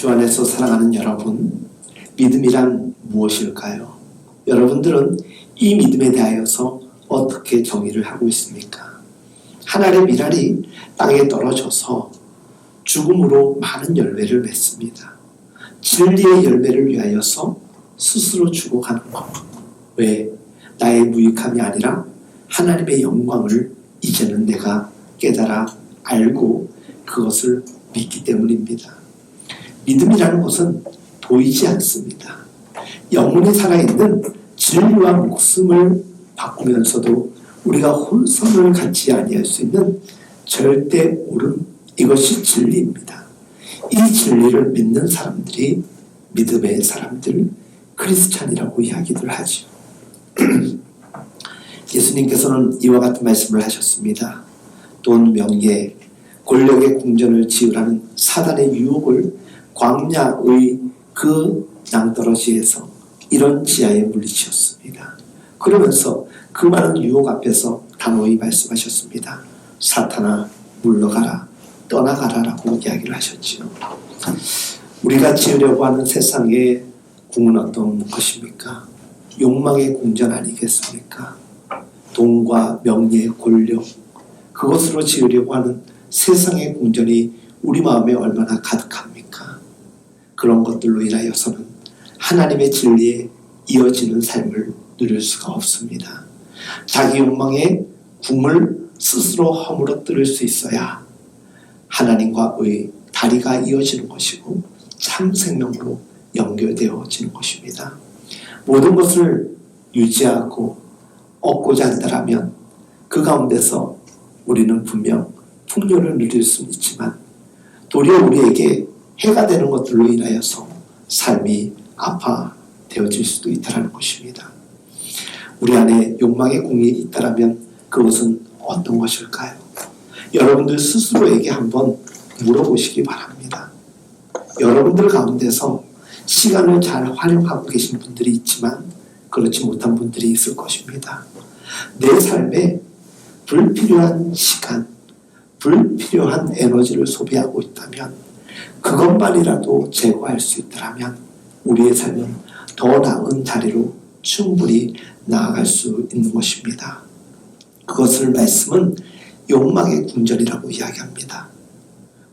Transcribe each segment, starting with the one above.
주 안에서 사랑하는 여러분, 믿음이란 무엇일까요? 여러분들은 이 믿음에 대하여서 어떻게 정의를 하고 있습니까? 한 알의 밀알이 땅에 떨어져서 죽음으로 많은 열매를 맺습니다. 진리의 열매를 위하여서 스스로 죽어가는 것. 왜? 나의 무익함이 아니라 하나님의 영광을 이제는 내가 깨달아 알고 그것을 믿기 때문입니다. 믿음이라는 것은 보이지 않습니다. 영혼이 살아있는 진리와 목숨을 바꾸면서도 우리가 혼선을 갖지 아니할 수 있는 절대 옳음, 이것이 진리입니다. 이 진리를 믿는 사람들이 믿음의 사람들, 크리스찬이라고 이야기를 하죠. 예수님께서는 이와 같은 말씀을 하셨습니다. 돈, 명예, 권력의 궁전을 지으라는 사단의 유혹을 광야의 그 낭떠러지에서 이런 지하에 물리치셨습니다. 그러면서 그 많은 유혹 앞에서 단호히 말씀하셨습니다. 사탄아, 물러가라, 떠나가라라고 이야기를 하셨지요. 우리가 지으려고 하는 세상의 궁은 어떤 것입니까? 욕망의 궁전 아니겠습니까? 돈과 명예, 권력, 그것으로 지으려고 하는 세상의 궁전이 우리 마음에 얼마나 가득합니까? 그런 것들로 인하여서는 하나님의 진리에 이어지는 삶을 누릴 수가 없습니다. 자기 욕망의 궁을 스스로 허물어뜨릴 수 있어야 하나님과의 다리가 이어지는 것이고 참 생명으로 연결되어지는 것입니다. 모든 것을 유지하고 얻고자 한다면 그 가운데서 우리는 분명 풍요를 누릴 수는 있지만 도리어 우리에게 해가 되는 것들로 인하여서 삶이 아파되어질 수도 있다는 것입니다. 우리 안에 욕망의 궁이 있다면 그것은 어떤 것일까요? 여러분들 스스로에게 한번 물어보시기 바랍니다. 여러분들 가운데서 시간을 잘 활용하고 계신 분들이 있지만 그렇지 못한 분들이 있을 것입니다. 내 삶에 불필요한 시간, 불필요한 에너지를 소비하고 있다면 그것만이라도 제거할 수 있다면 우리의 삶은 더 나은 자리로 충분히 나아갈 수 있는 것입니다. 그것을 말씀은 욕망의 궁전이라고 이야기합니다.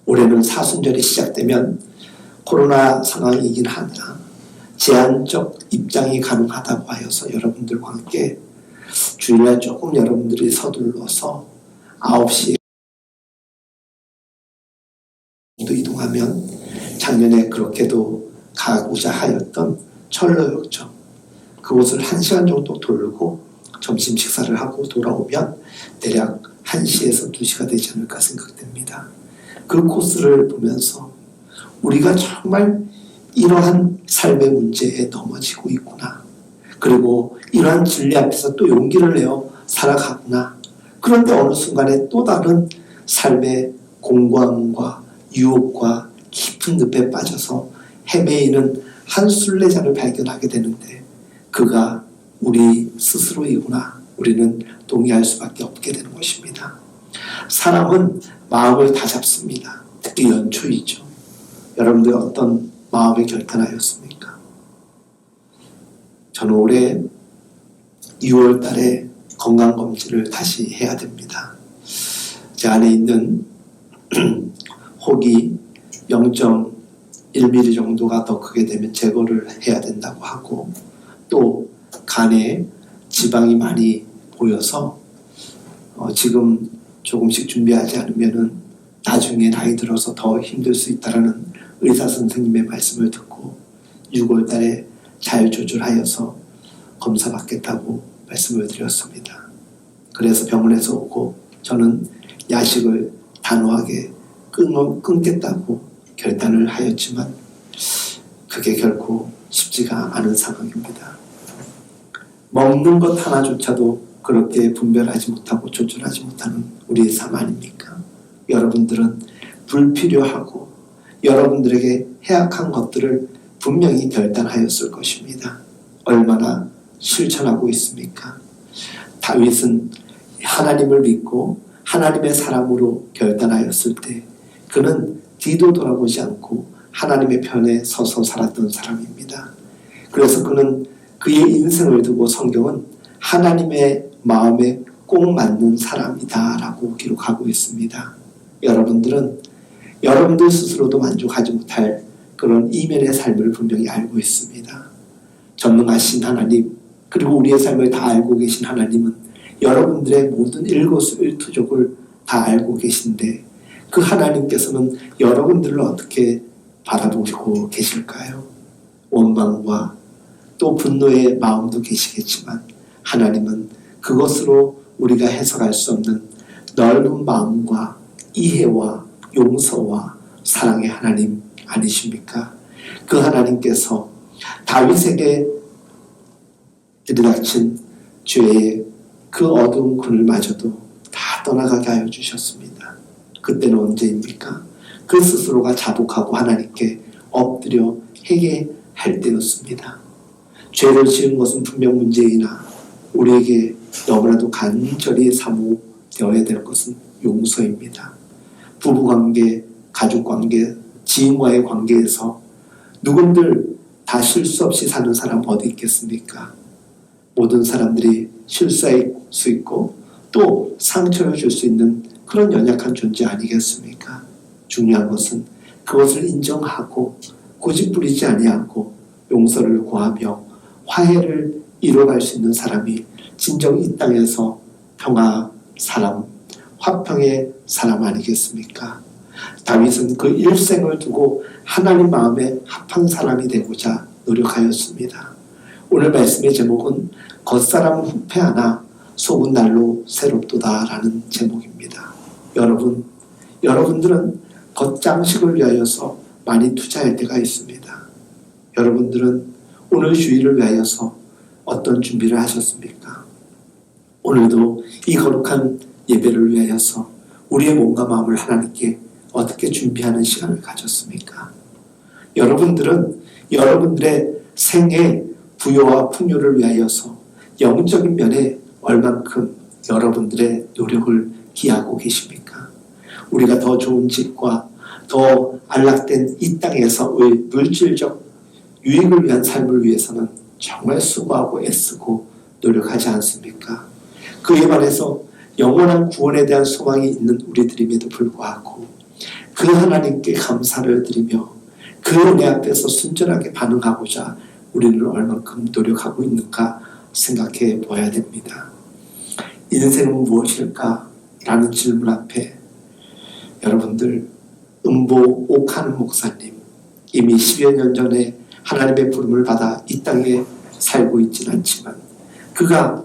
올해는 사순절이 시작되면 코로나 상황이긴 하나 제한적 입장이 가능하다고 하여서 여러분들과 함께 주일날 조금 여러분들이 서둘러서 9시에 이동하면 작년에 그렇게도 가고자 하였던 철로역점 그곳을 1시간 정도 돌고 점심 식사를 하고 돌아오면 대략 1시에서 2시가 되지 않을까 생각됩니다. 그 코스를 보면서 우리가 정말 이러한 삶의 문제에 넘어지고 있구나. 그리고 이러한 진리 앞에서 또 용기를 내어 살아가구나. 그런데 어느 순간에 또 다른 삶의 공고함과 유혹과 깊은 늪에 빠져서 헤매이는 한 순례자를 발견하게 되는데 그가 우리 스스로이구나. 우리는 동의할 수밖에 없게 되는 것입니다. 사람은 마음을 다 잡습니다. 특히 연초이죠. 여러분들 어떤 마음에 결단하였습니까? 저는 올해 6월 달에 건강검진을 다시 해야 됩니다. 제 안에 있는 혹이 0.1mm 정도가 더 크게 되면 제거를 해야 된다고 하고 또 간에 지방이 많이 보여서 지금 조금씩 준비하지 않으면 나중에 나이 들어서 더 힘들 수 있다는 의사 선생님의 말씀을 듣고 6월 달에 잘 조절하여서 검사 받겠다고 말씀을 드렸습니다. 그래서 병원에서 오고 저는 야식을 단호하게 끊겠다고 결단을 하였지만 그게 결코 쉽지가 않은 상황입니다. 먹는 것 하나조차도 그렇게 분별하지 못하고 조절하지 못하는 우리의 삶 아닙니까? 여러분들은 불필요하고 여러분들에게 해악한 것들을 분명히 결단하였을 것입니다. 얼마나 실천하고 있습니까? 다윗은 하나님을 믿고 하나님의 사람으로 결단하였을 때 그는 뒤도 돌아보지 않고 하나님의 편에 서서 살았던 사람입니다. 그래서 그는 그의 인생을 두고 성경은 하나님의 마음에 꼭 맞는 사람이다 라고 기록하고 있습니다. 여러분들은 여러분들 스스로도 만족하지 못할 그런 이면의 삶을 분명히 알고 있습니다. 전능하신 하나님, 그리고 우리의 삶을 다 알고 계신 하나님은 여러분들의 모든 일거수일투족을 다 알고 계신데 그 하나님께서는 여러분들을 어떻게 바라보고 계실까요? 원망과 또 분노의 마음도 계시겠지만 하나님은 그것으로 우리가 해석할 수 없는 넓은 마음과 이해와 용서와 사랑의 하나님 아니십니까? 그 하나님께서 다윗에게 들이닥친 죄의 그 어두운 군을 마저도 다 떠나가게 하여 주셨습니다. 그때는 언제입니까? 그 스스로가 자복하고 하나님께 엎드려 회개할 때였습니다. 죄를 지은 것은 분명 문제이나 우리에게 너무나도 간절히 사모되어야 될 것은 용서입니다. 부부관계, 가족관계, 지인과의 관계에서 누군들 다 실수 없이 사는 사람 어디 있겠습니까? 모든 사람들이 실수할 수 있고 또 상처를 줄 수 있는 그런 연약한 존재 아니겠습니까? 중요한 것은 그것을 인정하고 고집부리지 아니하고 용서를 구하며 화해를 이뤄갈 수 있는 사람이 진정 이 땅에서 평화 사람, 화평의 사람 아니겠습니까? 다윗은 그 일생을 두고 하나님 마음에 합한 사람이 되고자 노력하였습니다. 오늘 말씀의 제목은 겉사람은 후패하나 속은 날로 새롭도다 라는 제목입니다. 여러분들은 겉장식을 위하여서 많이 투자할 때가 있습니다. 여러분들은 오늘 주일을 위하여서 어떤 준비를 하셨습니까? 오늘도 이 거룩한 예배를 위하여서 우리의 몸과 마음을 하나님께 어떻게 준비하는 시간을 가졌습니까? 여러분들은 여러분들의 생애 부요와 풍요를 위하여서 영적인 면에 얼만큼 여러분들의 노력을 기하고 계십니까? 우리가 더 좋은 집과 더 안락된 이 땅에서의 물질적 유익을 위한 삶을 위해서는 정말 수고하고 애쓰고 노력하지 않습니까? 그에 반해서 영원한 구원에 대한 소망이 있는 우리들임에도 불구하고 그 하나님께 감사를 드리며 그 은혜 앞에서 순전하게 반응하고자 우리는 얼만큼 노력하고 있는가 생각해 보아야 됩니다. 인생은 무엇일까? 라는 질문 앞에 여러분들 음보 옥하는 목사님 이미 10여 년 전에 하나님의 부름을 받아 이 땅에 살고 있지는 않지만 그가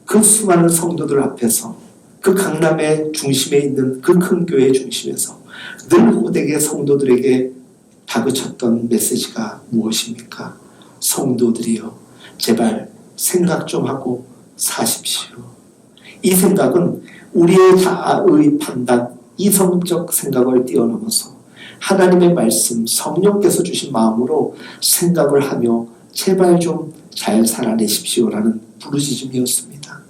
그 수많은 성도들 앞에서 그 강남의 중심에 있는 그 큰 교회 중심에서 늘 호되게 성도들에게 다그쳤던 메시지가 무엇입니까? 성도들이여 제발 생각 좀 하고 사십시오. 이 생각은 우리의 자아의 판단, 이성적 생각을 뛰어넘어서 하나님의 말씀, 성령께서 주신 마음으로 생각을 하며 제발 좀 잘 살아내십시오라는 부르짖음이었습니다.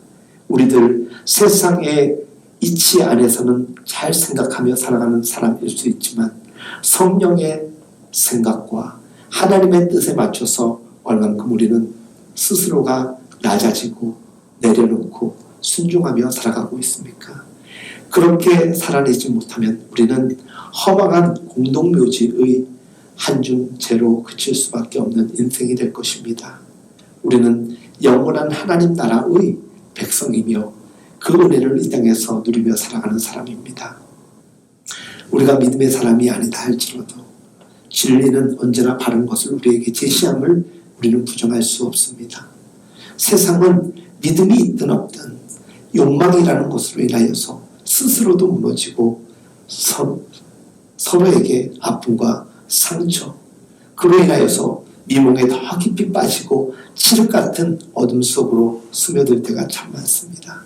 우리들 세상의 이치 안에서는 잘 생각하며 살아가는 사람일 수 있지만 성령의 생각과 하나님의 뜻에 맞춰서 얼만큼 우리는 스스로가 낮아지고 내려놓고 순종하며 살아가고 있습니까? 그렇게 살아내지 못하면 우리는 허망한 공동묘지의 한중재로 그칠 수밖에 없는 인생이 될 것입니다. 우리는 영원한 하나님 나라의 백성이며 그 은혜를 이 땅에서 누리며 살아가는 사람입니다. 우리가 믿음의 사람이 아니다 할지라도 진리는 언제나 바른 것을 우리에게 제시함을 우리는 부정할 수 없습니다. 세상은 믿음이 있든 없든 욕망이라는 것으로 인하여서 스스로도 무너지고 서로에게 아픔과 상처, 그로 인하여서 미몽에 더 깊이 빠지고 칠흑 같은 어둠 속으로 스며들 때가 참 많습니다.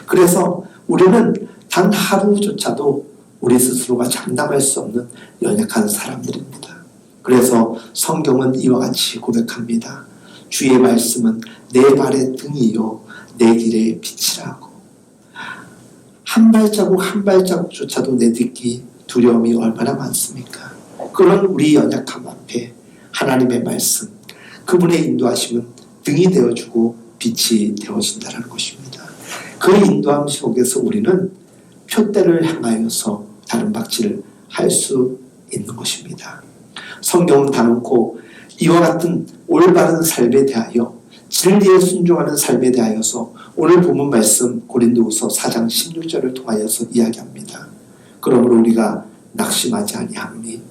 그래서 우리는 단 하루조차도 우리 스스로가 장담할 수 없는 연약한 사람들입니다. 그래서 성경은 이와 같이 고백합니다. 주의 말씀은 내 발의 등이요 내 길의 빛이라고. 한 발자국 한 발자국조차도 내딛기 두려움이 얼마나 많습니까? 그런 우리 연약함 앞에 하나님의 말씀, 그분의 인도하심은 등이 되어주고 빛이 되어준다는 것입니다. 그 인도함 속에서 우리는 표대를 향하여서 다른 박질을 할 수 있는 것입니다. 성경은 다놓고 이와 같은 올바른 삶에 대하여, 진리에 순종하는 삶에 대하여서 오늘 본문 말씀 고린도후서 4장 16절을 통하여서 이야기합니다. 그러므로 우리가 낙심하지 아니하노니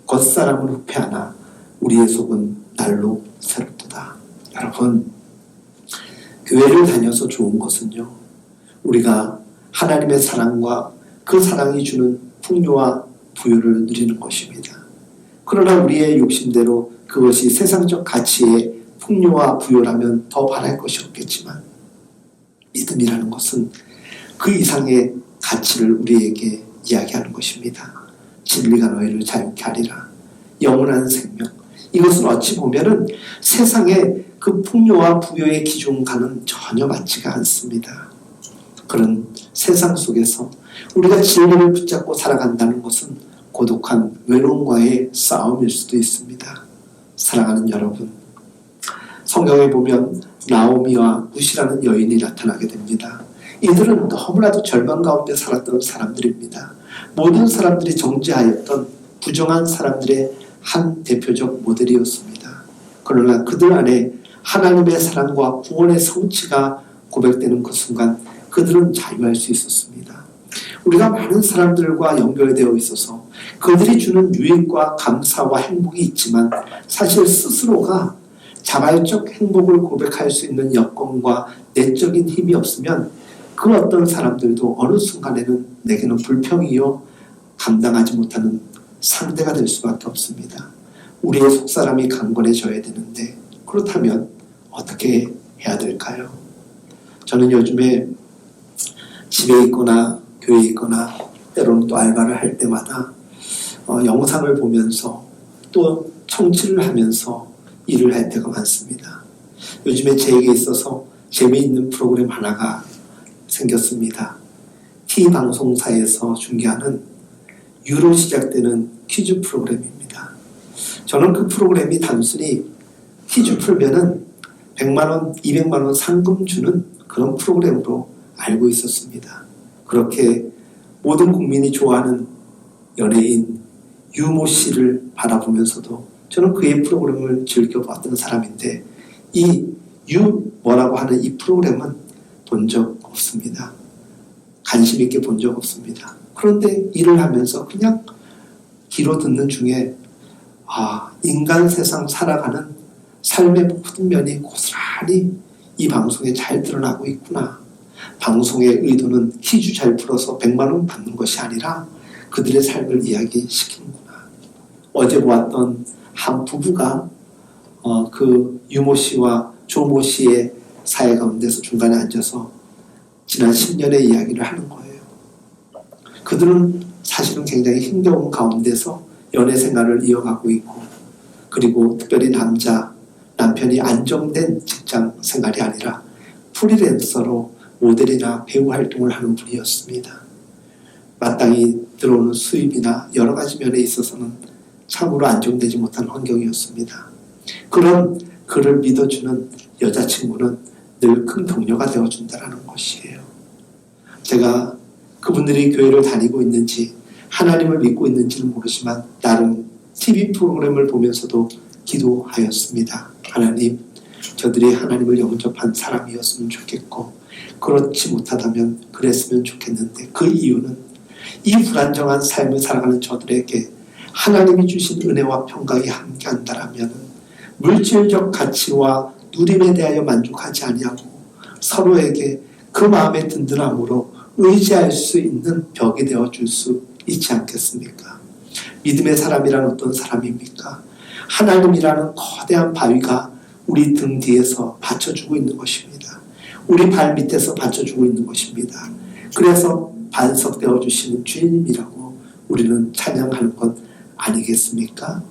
겉사람은 후패하나 우리의 속은 날로 새롭도다. 여러분, 교회를 다녀서 좋은 것은요, 우리가 하나님의 사랑과 그 사랑이 주는 풍요와 부유를 누리는 것입니다. 그러나 우리의 욕심대로 그것이 세상적 가치의 풍요와 부유라면 더 바랄 것이 없겠지만, 믿음이라는 것은 그 이상의 가치를 우리에게 이야기하는 것입니다. 진리가 너희를 자유케 하리라. 영원한 생명. 이것은 어찌 보면은 세상의 그 풍요와 부여의 기준과는 전혀 맞지가 않습니다. 그런 세상 속에서 우리가 진리를 붙잡고 살아간다는 것은 고독한 외로움과의 싸움일 수도 있습니다. 사랑하는 여러분, 성경에 보면 나오미와 룻이라는 여인이 나타나게 됩니다. 이들은 너무나도 절망 가운데 살았던 사람들입니다. 모든 사람들이 정죄하였던 부정한 사람들의 한 대표적 모델이었습니다. 그러나 그들 안에 하나님의 사랑과 구원의 성취가 고백되는 그 순간 그들은 자유할 수 있었습니다. 우리가 많은 사람들과 연결되어 있어서 그들이 주는 유익과 감사와 행복이 있지만 사실 스스로가 자발적 행복을 고백할 수 있는 여건과 내적인 힘이 없으면 그 어떤 사람들도 어느 순간에는 내게는 불평이요 감당하지 못하는 상대가 될 수밖에 없습니다. 우리의 속사람이 강건해져야 되는데 그렇다면 어떻게 해야 될까요? 저는 요즘에 집에 있거나 교회에 있거나 때로는 또 알바를 할 때마다 영상을 보면서 또 청취를 하면서 일을 할 때가 많습니다. 요즘에 제게 있어서 재미있는 프로그램 하나가 생겼습니다. T방송사에서 중계하는 유로 시작되는 퀴즈 프로그램입니다. 저는 그 프로그램이 단순히 퀴즈 풀면은 100만원, 200만원 상금 주는 그런 프로그램으로 알고 있었습니다. 그렇게 모든 국민이 좋아하는 연예인 유모 씨를 바라보면서도 저는 그의 프로그램을 즐겨봤던 사람인데 이 뭐라고 하는 이 프로그램은 본 적 없습니다. 관심 있게 본 적 없습니다. 그런데 일을 하면서 그냥 귀로 듣는 중에 인간 세상 살아가는 삶의 모든 면이 고스란히 이 방송에 잘 드러나고 있구나. 방송의 의도는 퀴즈 잘 풀어서 100만 원 받는 것이 아니라 그들의 삶을 이야기시키는구나. 어제 보았던 한 부부가 그 유모 씨와 조모 씨의 사회 가운데서 중간에 앉아서 지난 10년의 이야기를 하는 거예요. 그들은 사실은 굉장히 힘겨운 가운데서 연애 생활을 이어가고 있고, 그리고 특별히 남편이 안정된 직장 생활이 아니라 프리랜서로 모델이나 배우 활동을 하는 분이었습니다. 마땅히 들어오는 수입이나 여러 가지 면에 있어서는 참으로 안정되지 못한 환경이었습니다. 그런 그를 믿어주는 여자친구는 늘 큰 동료가 되어준다는 것이에요. 제가 그분들이 교회를 다니고 있는지 하나님을 믿고 있는지는 모르지만 나름 TV 프로그램을 보면서도 기도하였습니다. 하나님, 저들이 하나님을 영접한 사람이었으면 좋겠고 그렇지 못하다면 그랬으면 좋겠는데 그 이유는 이 불안정한 삶을 살아가는 저들에게 하나님이 주신 은혜와 평강이 함께한다라면 물질적 가치와 누림에 대하여 만족하지 아니하고 서로에게 그 마음의 든든함으로 의지할 수 있는 벽이 되어줄 수 있지 않겠습니까? 믿음의 사람이란 어떤 사람입니까? 하나님이라는 거대한 바위가 우리 등 뒤에서 받쳐주고 있는 것입니다. 우리 발 밑에서 받쳐주고 있는 것입니다. 그래서 반석되어 주시는 주님이라고 우리는 찬양하는 것 아니겠습니까?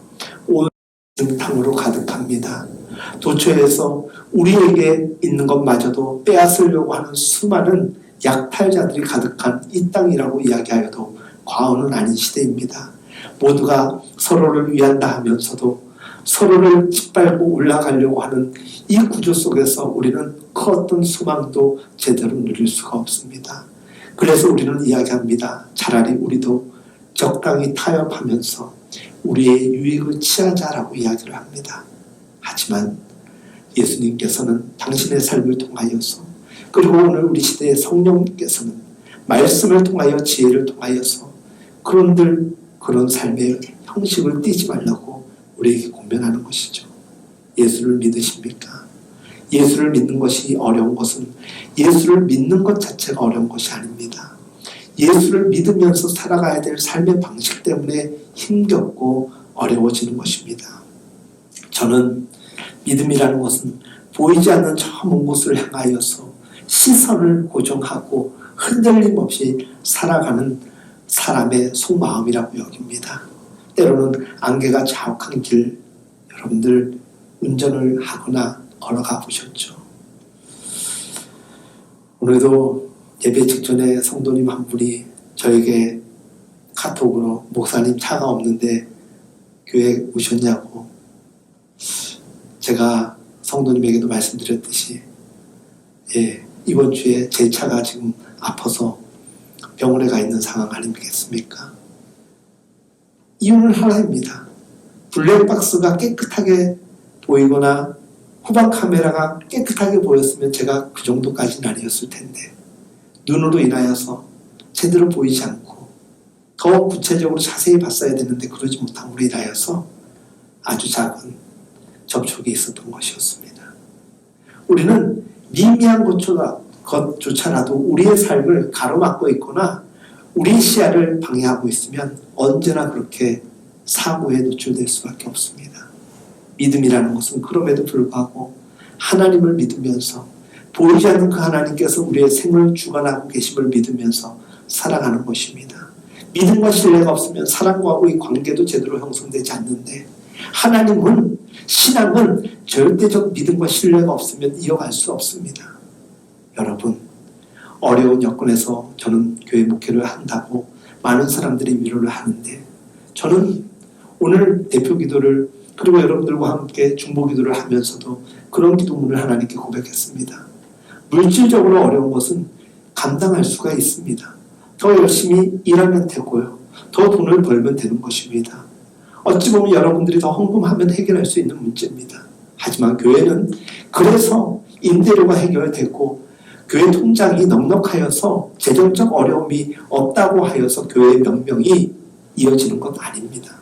오늘 등탕으로 가득합니다. 도처에서 우리에게 있는 것마저도 빼앗으려고 하는 수많은 약탈자들이 가득한 이 땅이라고 이야기하여도 과언은 아닌 시대입니다. 모두가 서로를 위한다 하면서도 서로를 짓밟고 올라가려고 하는 이 구조 속에서 우리는 그 어떤 소망도 제대로 누릴 수가 없습니다. 그래서 우리는 이야기합니다. 차라리 우리도 적당히 타협하면서 우리의 유익을 취하자라고 이야기를 합니다. 하지만 예수님께서는 당신의 삶을 통하여서, 그리고 오늘 우리 시대의 성령께서는 말씀을 통하여, 지혜를 통하여서 그런 삶의 형식을 띠지 말라고 우리에게 권면하는 것이죠. 예수를 믿으십니까? 예수를 믿는 것이 어려운 것은 예수를 믿는 것 자체가 어려운 것이 아닙니다. 예수를 믿으면서 살아가야 될 삶의 방식 때문에 힘겹고 어려워지는 것입니다. 저는 믿음이라는 것은 보이지 않는 저 먼 곳을 향하여서 시선을 고정하고 흔들림 없이 살아가는 사람의 속마음이라고 여깁니다. 때로는 안개가 자욱한 길, 여러분들 운전을 하거나 걸어가 보셨죠? 오늘도 예배 직전에 성도님 한 분이 저에게 카톡으로 목사님 차가 없는데 교회 오셨냐고, 제가 성도님에게도 말씀드렸듯이 이번 주에 제 차가 지금 아파서 병원에 가 있는 상황 아니겠습니까? 이유는 하나입니다. 블랙박스가 깨끗하게 보이거나 후방 카메라가 깨끗하게 보였으면 제가 그 정도까지는 아니었을 텐데, 눈으로 인하여서 제대로 보이지 않고 더 구체적으로 자세히 봤어야 되는데 그러지 못함으로 인하여서 아주 작은 접촉이 있었던 것이었습니다. 우리는 미미한 것조차라도 우리의 삶을 가로막고 있거나 우리의 시야를 방해하고 있으면 언제나 그렇게 사고에 노출될 수밖에 없습니다. 믿음이라는 것은 그럼에도 불구하고 하나님을 믿으면서, 보이지 않는 그 하나님께서 우리의 생을 주관하고 계심을 믿으면서 살아가는 것입니다. 믿음과 신뢰가 없으면 사랑과 우리 관계도 제대로 형성되지 않는데, 하나님은, 신앙은 절대적 믿음과 신뢰가 없으면 이어갈 수 없습니다. 여러분, 어려운 여건에서 저는 교회 목회를 한다고 많은 사람들이 위로를 하는데, 저는 오늘 대표 기도를, 그리고 여러분들과 함께 중보 기도를 하면서도 그런 기도문을 하나님께 고백했습니다. 물질적으로 어려운 것은 감당할 수가 있습니다. 더 열심히 일하면 되고요. 더 돈을 벌면 되는 것입니다. 어찌 보면 여러분들이 더 헌금하면 해결할 수 있는 문제입니다. 하지만 교회는 그래서 임대료가 해결되고 교회 통장이 넉넉하여서 재정적 어려움이 없다고 하여서 교회의 명명이 이어지는 것 아닙니다.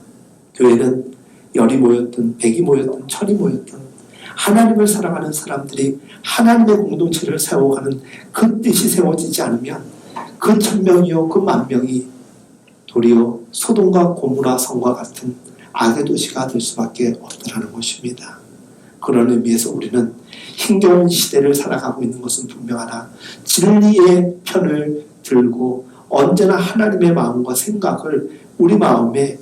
교회는 열이 모였든 백이 모였든 천이 모였든 하나님을 사랑하는 사람들이 하나님의 공동체를 세워가는 그 뜻이 세워지지 않으면 그 1000명이요 그 10,000명이 도리어 소돔과 고모라 성과 같은 악의 도시가 될 수밖에 없다는 것입니다. 그런 의미에서 우리는 힘겨운 시대를 살아가고 있는 것은 분명하나 진리의 편을 들고 언제나 하나님의 마음과 생각을 우리 마음에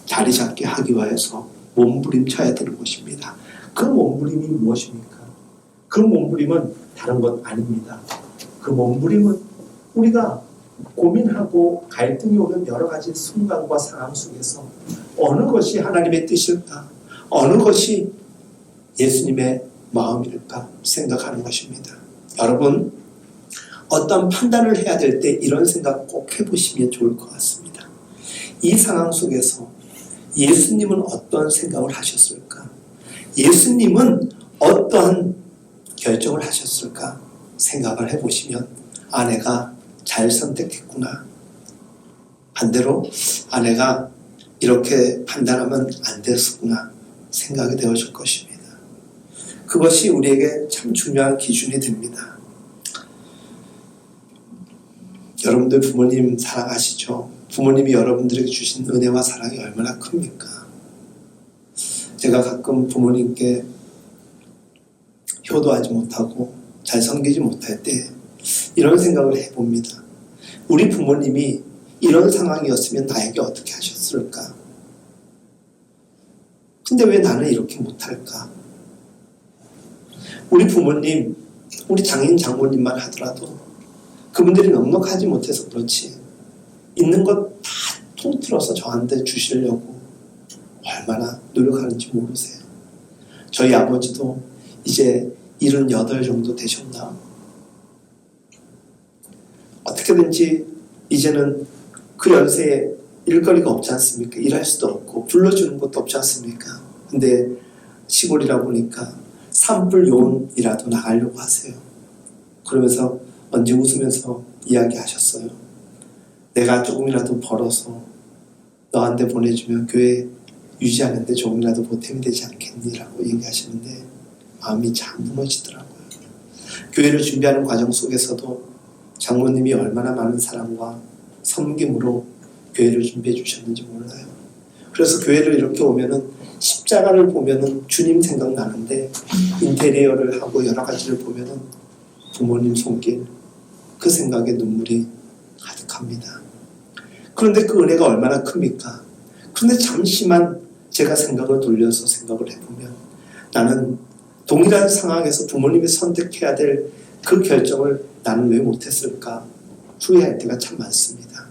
자리 잡게 하기 위해서 몸부림쳐야 되는 것입니다. 그 몸부림이 무엇입니까? 그 몸부림은 다른 것 아닙니다. 그 몸부림은 우리가 고민하고 갈등이 오는 여러 가지 순간과 상황 속에서 어느 것이 하나님의 뜻일까? 어느 것이 예수님의 마음일까 생각하는 것입니다. 여러분, 어떤 판단을 해야 될 때 이런 생각 꼭 해보시면 좋을 것 같습니다. 이 상황 속에서 예수님은 어떤 생각을 하셨을까? 예수님은 어떠한 결정을 하셨을까? 생각을 해보시면 내가 잘 선택했구나. 반대로 내가 이렇게 판단하면 안 됐구나 생각이 되어질 것입니다. 그것이 우리에게 참 중요한 기준이 됩니다. 여러분들 부모님 사랑하시죠? 부모님이 여러분들에게 주신 은혜와 사랑이 얼마나 큽니까? 제가 가끔 부모님께 효도하지 못하고 잘 섬기지 못할 때 이런 생각을 해봅니다. 우리 부모님이 이런 상황이었으면 나에게 어떻게 하셨을까? 근데 왜 나는 이렇게 못할까? 우리 부모님, 우리 장인 장모님만 하더라도 그분들이 넉넉하지 못해서 그렇지 있는 것 다 통틀어서 저한테 주시려고 얼마나 노력하는지 모르세요. 저희 아버지도 이제 78 정도 되셨나? 어떻게든지 이제는 그 연세에 일거리가 없지 않습니까? 일할 수도 없고 불러주는 것도 없지 않습니까? 근데 시골이라 보니까 산불 요원이라도 나가려고 하세요. 그러면서 언제 웃으면서 이야기하셨어요. 내가 조금이라도 벌어서 너한테 보내주면 교회 유지하는데 조금이라도 보탬이 되지 않겠니라고 얘기하시는데 마음이 참 무너지더라고요. 교회를 준비하는 과정 속에서도 장모님이 얼마나 많은 사랑과 섬김으로 교회를 준비해 주셨는지 몰라요. 그래서 교회를 이렇게 오면은 십자가를 보면은 주님 생각나는데 인테리어를 하고 여러 가지를 보면은 부모님 손길, 그 생각에 눈물이 가득합니다. 그런데 그 은혜가 얼마나 큽니까? 그런데 잠시만 제가 생각을 돌려서 생각을 해보면 나는 동일한 상황에서 부모님이 선택해야 될 그 결정을 나는 왜 못했을까 후회할 때가 참 많습니다.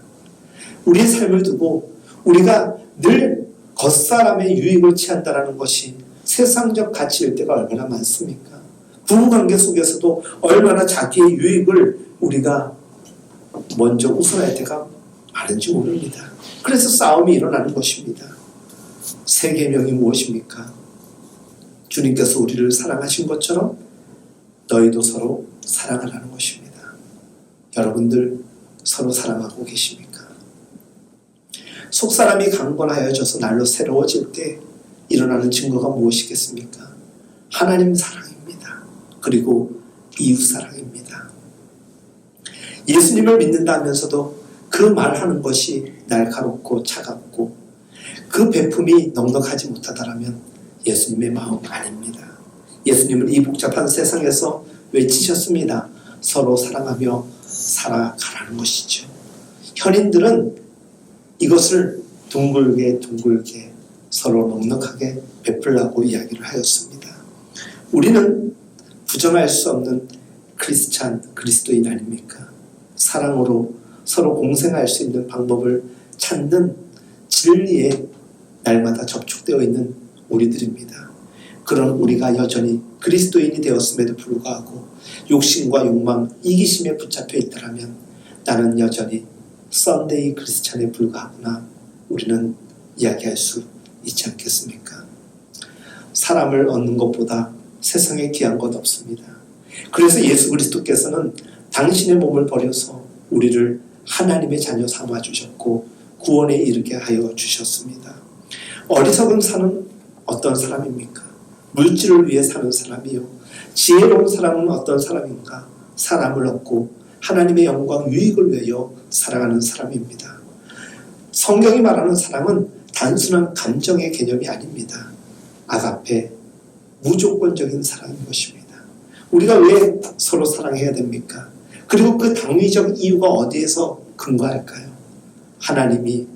우리의 삶을 두고 우리가 늘 겉사람의 유익을 취한다는 것이 세상적 가치일 때가 얼마나 많습니까? 부부관계 속에서도 얼마나 자기의 유익을 우리가 먼저 우선할 때가 많은지 모릅니다. 그래서 싸움이 일어나는 것입니다. 세 계명이 무엇입니까? 주님께서 우리를 사랑하신 것처럼 너희도 서로 사랑하라는 것입니다. 여러분들 서로 사랑하고 계십니까? 속사람이 강건하여져서 날로 새로워질 때 일어나는 증거가 무엇이겠습니까? 하나님 사랑입니다. 그리고 이웃 사랑입니다. 예수님을 믿는다면서도 그 말하는 것이 날카롭고 차갑고 그 배품이 넉넉하지 못하다라면 예수님의 마음 아닙니다. 예수님은 이 복잡한 세상에서 외치셨습니다. 서로 사랑하며 살아가라는 것이죠. 현인들은 이것을 둥글게 서로 넉넉하게 베풀라고 이야기를 하였습니다. 우리는 부정할 수 없는 그리스도인 아닙니까? 사랑으로 서로 공생할 수 있는 방법을 찾는 진리에 날마다 접촉되어 있는 우리들입니다. 그런 우리가 여전히 그리스도인이 되었음에도 불구하고 욕심과 욕망, 이기심에 붙잡혀 있다면 나는 여전히 썬데이 크리스찬에 불과하구나 우리는 이야기할 수 있지 않겠습니까? 사람을 얻는 것보다 세상에 귀한 것 없습니다. 그래서 예수 그리스도께서는 당신의 몸을 버려서 우리를 하나님의 자녀 삼아 주셨고 구원에 이르게 하여 주셨습니다. 어리석은 사는 어떤 사람입니까? 물질을 위해 사는 사람이요. 지혜로운 사람은 어떤 사람인가? 사람을 얻고 하나님의 영광 유익을 위하여 살아가는 사람입니다. 성경이 말하는 사랑은 단순한 감정의 개념이 아닙니다. 아가페, 무조건적인 사랑인 것입니다. 우리가 왜 서로 사랑해야 됩니까? 그리고 그 당위적 이유가 어디에서 근거할까요? 하나님이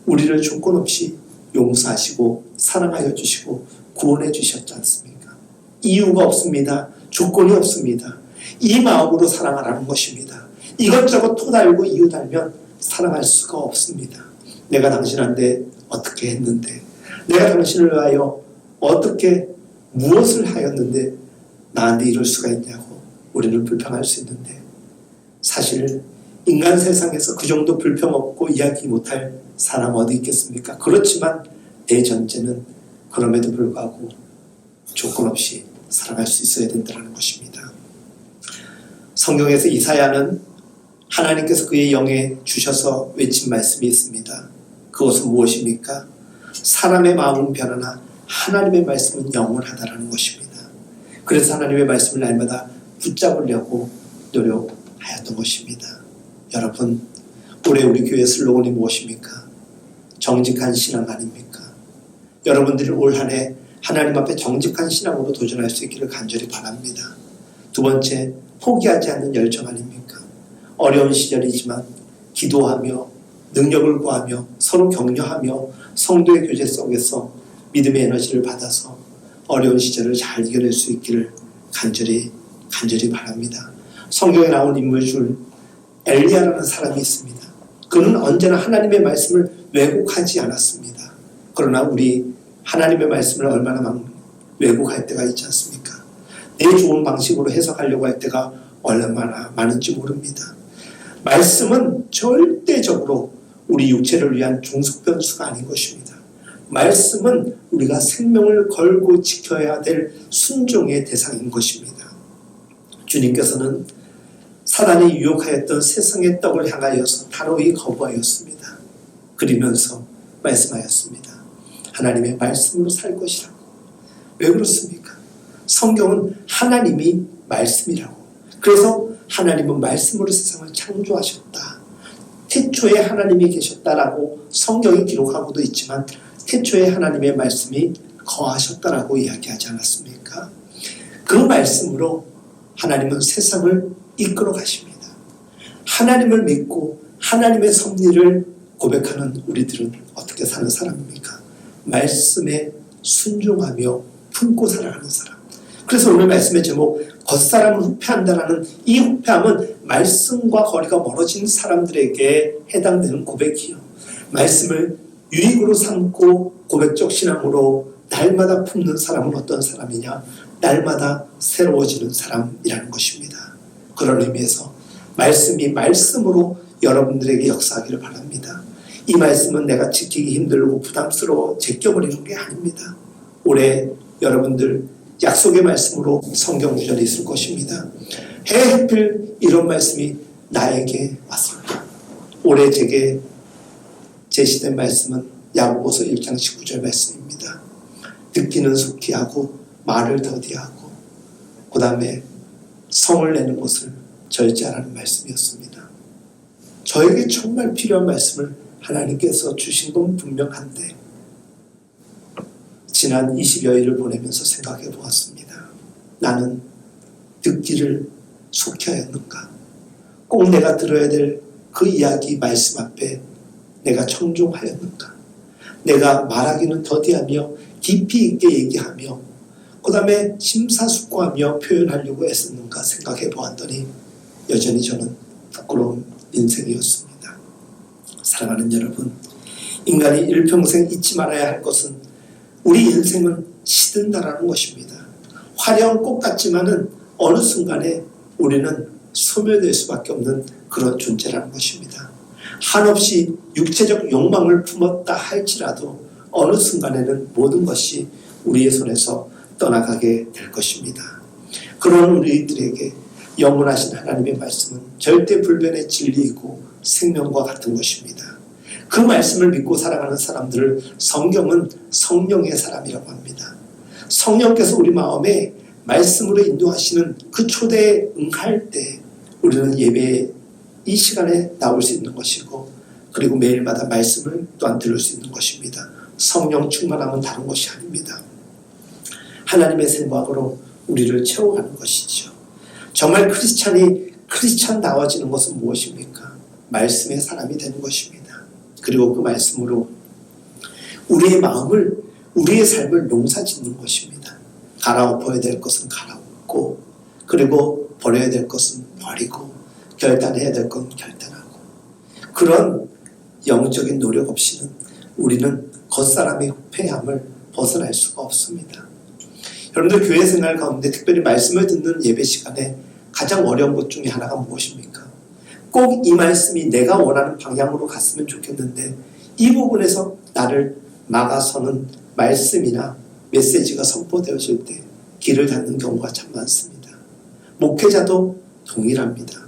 우리를 조건 없이 용서하시고 사랑하여 주시고 구원해 주셨지 않습니까? 이유가 없습니다. 조건이 없습니다. 이 마음으로 사랑하라는 것입니다. 이것저것 토달고 이유 달면 사랑할 수가 없습니다. 내가 당신한테 어떻게 했는데, 내가 당신을 위하여 어떻게 무엇을 하였는데 나한테 이럴 수가 있냐고 우리는 불평할 수 있는데, 사실 인간 세상에서 그 정도 불평 없고 이야기 못할 사람 어디 있겠습니까? 그렇지만 내 전제는 그럼에도 불구하고 조건 없이 사랑할 수 있어야 된다는 것입니다. 성경에서 이사야는 하나님께서 그의 영에 주셔서 외친 말씀이 있습니다. 그것은 무엇입니까? 사람의 마음은 변하나 하나님의 말씀은 영원하다라는 것입니다. 그래서 하나님의 말씀을 날마다 붙잡으려고 노력하였던 것입니다. 여러분, 올해 우리 교회 슬로건이 무엇입니까? 정직한 신앙 아닙니까? 여러분들이 올 한 해 하나님 앞에 정직한 신앙으로 도전할 수 있기를 간절히 바랍니다. 두 번째, 포기하지 않는 열정 아닙니까? 어려운 시절이지만 기도하며 능력을 구하며 서로 격려하며 성도의 교제 속에서 믿음의 에너지를 받아서 어려운 시절을 잘 이겨낼 수 있기를 간절히 바랍니다. 성경에 나온 인물 중 엘리야라는 사람이 있습니다. 그는 언제나 하나님의 말씀을 왜곡하지 않았습니다. 그러나 우리 하나님의 말씀을 얼마나 왜곡할 때가 있지 않습니까? 내 좋은 방식으로 해석하려고 할 때가 얼마나 많은지 모릅니다. 말씀은 절대적으로 우리 육체를 위한 중속변수가 아닌 것입니다. 말씀은 우리가 생명을 걸고 지켜야 될 순종의 대상인 것입니다. 주님께서는 사단이 유혹하였던 세상의 떡을 향하여서 단호히 거부하였습니다. 그러면서 말씀하였습니다. 하나님의 말씀으로 살 것이라고. 왜 그렇습니까? 성경은 하나님이 말씀이라고. 그래서 하나님은 말씀으로 세상을 창조하셨다. 태초에 하나님이 계셨다라고 성경이 기록하고도 있지만 태초에 하나님의 말씀이 거하셨다라고 이야기하지 않았습니까? 그 말씀으로 하나님은 세상을 이끌어 가십니다. 하나님을 믿고 하나님의 섭리를 고백하는 우리들은 어떻게 사는 사람입니까? 말씀에 순종하며 품고 살아가는 사람. 그래서 오늘 말씀의 제목 겉사람은 후패한다라는 이 후패함은 말씀과 거리가 멀어진 사람들에게 해당되는 고백이요. 말씀을 유익으로 삼고 고백적 신앙으로 날마다 품는 사람은 어떤 사람이냐? 날마다 새로워지는 사람이라는 것입니다. 그런 의미에서 말씀이 말씀으로 여러분들에게 역사하기를 바랍니다. 이 말씀은 내가 지키기 힘들고 부담스러워 제껴버리는 게 아닙니다. 올해 여러분들 약속의 말씀으로 성경 구절이 있을 것입니다. 하필 이런 말씀이 나에게 왔습니다. 올해 제게 제시된 말씀은 야고보서 1장 19절 말씀입니다. 듣기는 속히 하고 말을 더디하고 그 다음에 성을 내는 것을 절제하라는 말씀이었습니다. 저에게 정말 필요한 말씀을 하나님께서 주신 건 분명한데 지난 20여일을 보내면서 생각해 보았습니다. 나는 듣기를 속히 하였는가? 꼭 내가 들어야 될 그 이야기 말씀 앞에 내가 청종하였는가? 내가 말하기는 더디하며 깊이 있게 얘기하며 그 다음에 심사숙고하며 표현하려고 애썼는가 생각해 보았더니 여전히 저는 부끄러운 인생이었습니다. 사랑하는 여러분, 인간이 일평생 잊지 말아야 할 것은 우리 인생은 시든다라는 것입니다. 화려한 꽃 같지만은 어느 순간에 우리는 소멸될 수밖에 없는 그런 존재라는 것입니다. 한없이 육체적 욕망을 품었다 할지라도 어느 순간에는 모든 것이 우리의 손에서 떠나가게 될 것입니다. 그런 우리들에게 영원하신 하나님의 말씀은 절대 불변의 진리이고 생명과 같은 것입니다. 그 말씀을 믿고 살아가는 사람들을 성경은 성령의 사람이라고 합니다. 성령께서 우리 마음에 말씀으로 인도하시는 그 초대에 응할 때 우리는 예배에 이 시간에 나올 수 있는 것이고 그리고 매일마다 말씀을 또한 들을 수 있는 것입니다. 성령 충만함은 다른 것이 아닙니다. 하나님의 생각으로 우리를 채워가는 것이죠. 정말 크리스찬다워지는 것은 무엇입니까? 말씀의 사람이 되는 것입니다. 그리고 그 말씀으로 우리의 마음을 우리의 삶을 농사짓는 것입니다. 갈아엎어야 될 것은 갈아엎고 그리고 버려야 될 것은 버리고 결단해야 될 건 결단하고 그런 영적인 노력 없이는 우리는 겉사람의 후패함을 벗어날 수가 없습니다. 여러분들 교회 생활 가운데 특별히 말씀을 듣는 예배 시간에 가장 어려운 것 중에 하나가 무엇입니까? 꼭 이 말씀이 내가 원하는 방향으로 갔으면 좋겠는데 이 부분에서 나를 막아서는 말씀이나 메시지가 선포되어질 때 길을 닫는 경우가 참 많습니다. 목회자도 동일합니다.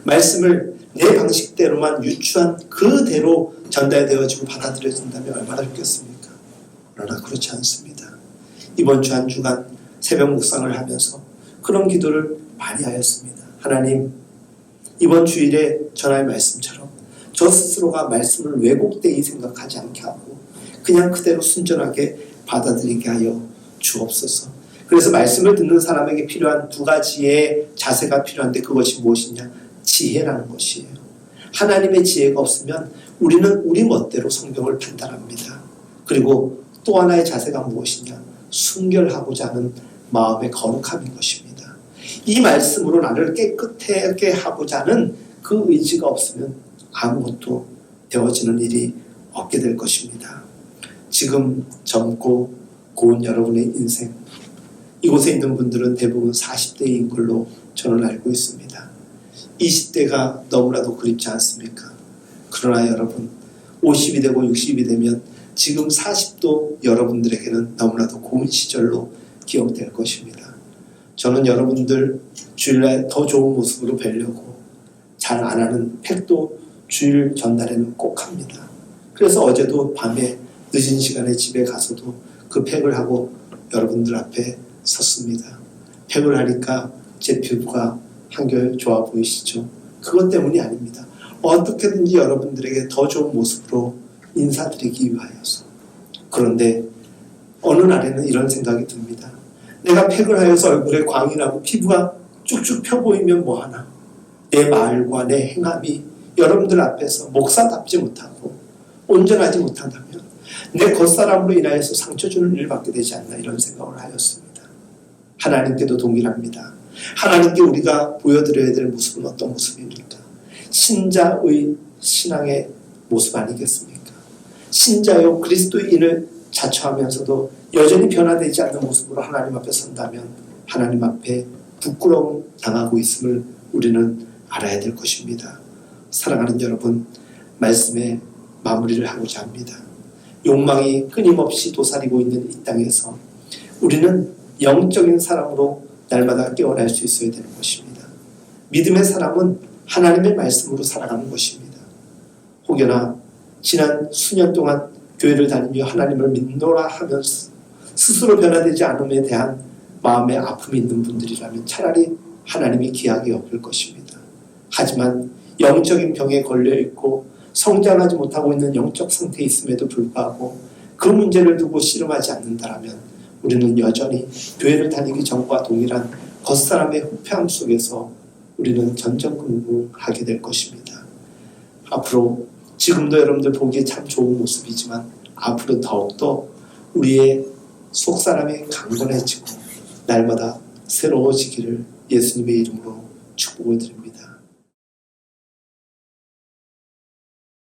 말씀을 내 방식대로만 유추한 그대로 전달되어지고 받아들여진다면 얼마나 좋겠습니까? 그러나 그렇지 않습니다. 이번 주 한 주간 새벽 묵상을 하면서 그런 기도를 많이 하였습니다. 하나님, 이번 주일에 전할 말씀처럼 저 스스로가 말씀을 왜곡되이 생각하지 않게 하고 그냥 그대로 순전하게 받아들이게 하여 주옵소서. 그래서 말씀을 듣는 사람에게 필요한 두 가지의 자세가 필요한데 그것이 무엇이냐? 지혜라는 것이에요. 하나님의 지혜가 없으면 우리는 우리 멋대로 성경을 판단합니다. 그리고 또 하나의 자세가 무엇이냐? 순결하고자 하는 마음의 거룩함인 것입니다. 이 말씀으로 나를 깨끗하게 하고자 하는 그 의지가 없으면 아무것도 되어지는 일이 없게 될 것입니다. 지금 젊고 고운 여러분의 인생, 이곳에 있는 분들은 대부분 40대인 걸로 저는 알고 있습니다. 20대가 너무나도 그립지 않습니까? 그러나 여러분, 50이 되고 60이 되면 지금 40도 여러분들에게는 너무나도 고운 시절로 기억될 것입니다. 저는 여러분들 주일날 더 좋은 모습으로 뵈려고 잘 안 하는 팩도 주일 전날에는 꼭 합니다. 그래서 어제도 밤에 늦은 시간에 집에 가서도 그 팩을 하고 여러분들 앞에 섰습니다. 팩을 하니까 제 피부가 한결 좋아 보이시죠? 그것 때문이 아닙니다. 어떻게든지 여러분들에게 더 좋은 모습으로 인사드리기 위하여서. 그런데 어느 날에는 이런 생각이 듭니다. 내가 팩을 하여서 얼굴에 광이 나고 피부가 쭉쭉 펴 보이면 뭐하나. 내 말과 내 행함이 여러분들 앞에서 목사답지 못하고 온전하지 못한다면 내 겉사람으로 인하여서 상처 주는 일을 받게 되지 않나, 이런 생각을 하였습니다. 하나님께도 동일합니다. 하나님께 우리가 보여드려야 될 모습은 어떤 모습입니까? 신자의 신앙의 모습 아니겠습니까? 신자요 그리스도인을 자처하면서도 여전히 변화되지 않는 모습으로 하나님 앞에 선다면 하나님 앞에 부끄러움 당하고 있음을 우리는 알아야 될 것입니다. 사랑하는 여러분, 말씀의 마무리를 하고자 합니다. 욕망이 끊임없이 도사리고 있는 이 땅에서 우리는 영적인 사람으로 날마다 깨어날 수 있어야 되는 것입니다. 믿음의 사람은 하나님의 말씀으로 살아가는 것입니다. 혹여나 지난 수년 동안 교회를 다니며 하나님을 믿노라 하면서 스스로 변화되지 않음에 대한 마음의 아픔이 있는 분들이라면 차라리 하나님이 귀하게 여길 것입니다. 하지만 영적인 병에 걸려있고 성장하지 못하고 있는 영적 상태에 있음에도 불구하고 그 문제를 두고 씨름하지 않는다면 우리는 여전히 교회를 다니기 전과 동일한 겉사람의 후패함 속에서 우리는 전전긍긍하게 될 것입니다. 앞으로 지금도 여러분들 보기에 참 좋은 모습이지만 앞으로 더욱더 우리의 속사람이 강건해지고 날마다 새로워지기를 예수님의 이름으로 축복을 드립니다.